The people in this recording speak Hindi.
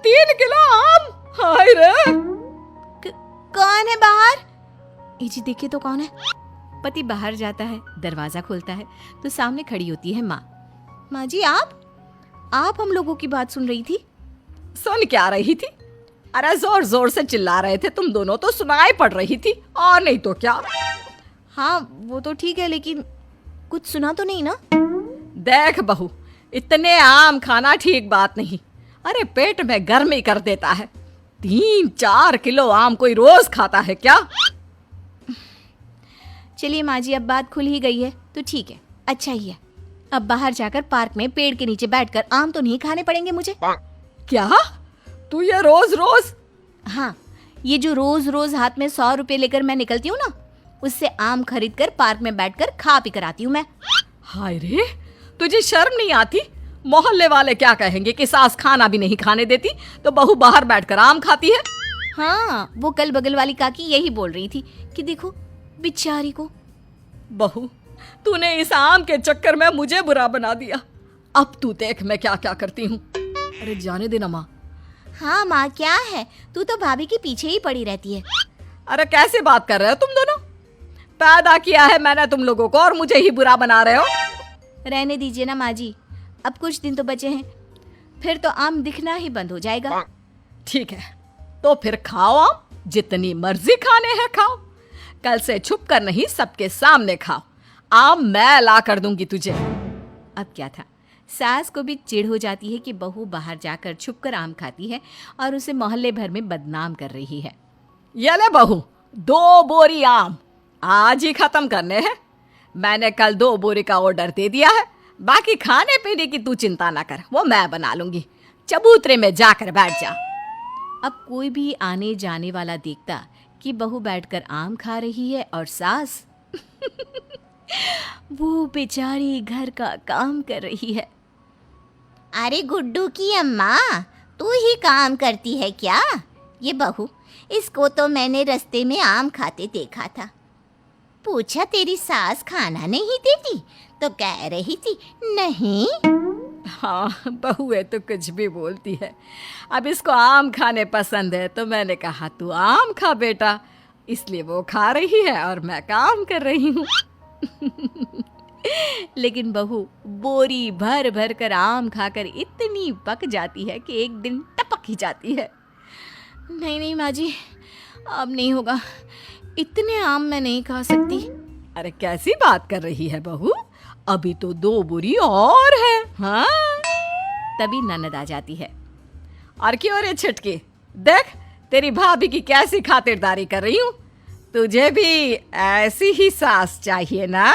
3 किलो आम। हाय रे। कौन है बाहर? ए जी देखिए तो कौन है। पति बाहर जाता है, दरवाजा खोलता है तो सामने खड़ी होती है माँ। माँ जी आप हम लोगों की बात सुन रही थी? सुन क्या रही थी? अरे जोर जोर से चिल्ला रहे थे तुम दोनों, तो सुनाई पड़ रही थी, और नहीं तो क्या। हाँ वो तो ठीक है, लेकिन कुछ सुना तो नहीं ना? देख बहू, इतने आम खाना ठीक बात नहीं। अरे पेट में गर्मी कर देता है। 3-4 किलो आम कोई रोज खाता है क्या? चलिए माँ जी, अब बात खुल ही गई है तो ठीक है, अच्छा ही है। अब बाहर जाकर पार्क में पेड़ के नीचे बैठकर आम तो नहीं खाने पड़ेंगे मुझे। क्या तू ये रोज रोज? हाँ, ये जो रोज रोज हाथ में 100 रुपए लेकर मैं निकलती हूँ ना, उससे आम खरीद कर पार्क में बैठकर खा पी कर आती हूँ मैं। हाय रे, तुझे शर्म नहीं आती? मोहल्ले वाले क्या कहेंगे कि सास खाना भी नहीं खाने देती तो बहू बाहर बैठकर आम खाती है। हाँ, वो कल बगल वाली काकी यही बोल रही थी कि देखो बेचारी को। बहू, तूने इस आम के चक्कर में मुझे बुरा बना दिया। अब तू देख मैं क्या क्या करती हूँ। अरे जाने देना माँ। हाँ माँ, क्या है, तू तो भाभी के पीछे ही पड़ी रहती है। अरे कैसे बात कर रहे हो तुम दोनों? पैदा किया है मैंने तुम लोगों को और मुझे ही बुरा बना रहे हो। रहने दीजिए ना माँ जी, अब कुछ दिन तो बचे हैं, फिर तो आम दिखना ही बंद हो जाएगा। ठीक है, तो फिर खाओ आम, जितनी मर्जी खाने हैं खाओ। कल से छुप कर नहीं, सबके सामने खाओ। आम मैं ला कर दूंगी तुझे। अब क्या था, सास को भी चिढ़ हो जाती है कि बहू बाहर जाकर छुपकर आम खाती है और उसे मोहल्ले भर में बदनाम कर रही है। ये ले बहू, 2 बोरी आम आज ही खत्म करने हैं। मैंने कल 2 बोरी का ऑर्डर दे दिया है। बाकी खाने पीने की तू चिंता ना कर, वो मैं बना लूंगी। चबूतरे में जाकर बैठ जा। अब कोई भी आने जाने वाला देखता कि बहू बैठकर आम खा रही है और सास वो बेचारी घर का काम कर रही है। अरे गुड्डू की अम्मा, तू ही काम करती है क्या? ये बहू, इसको तो मैंने रास्ते में आम खाते देखा था। पूछा तेरी सास खाना नहीं देती तो कह रही थी नहीं। हाँ, बहू है तो कुछ भी बोलती है। अब इसको आम खाने पसंद है तो मैंने कहा तू आम खा बेटा, इसलिए वो खा रही है और मैं काम कर रही हूँ। लेकिन बहू बोरी भर भर कर आम खाकर इतनी पक जाती है कि एक दिन टपक ही जाती है। नहीं नहीं माँ जी, अब नहीं होगा, इतने आम मैं नहीं खा सकती। अरे कैसी बात कर रही है बहू, अभी तो 2 बोरी और है। हाँ, तभी ननद आ जाती है। और क्यों रे छटके, देख तेरी भाभी की कैसी खातिरदारी कर रही हूँ। तुझे भी ऐसी ही सास चाहिए ना?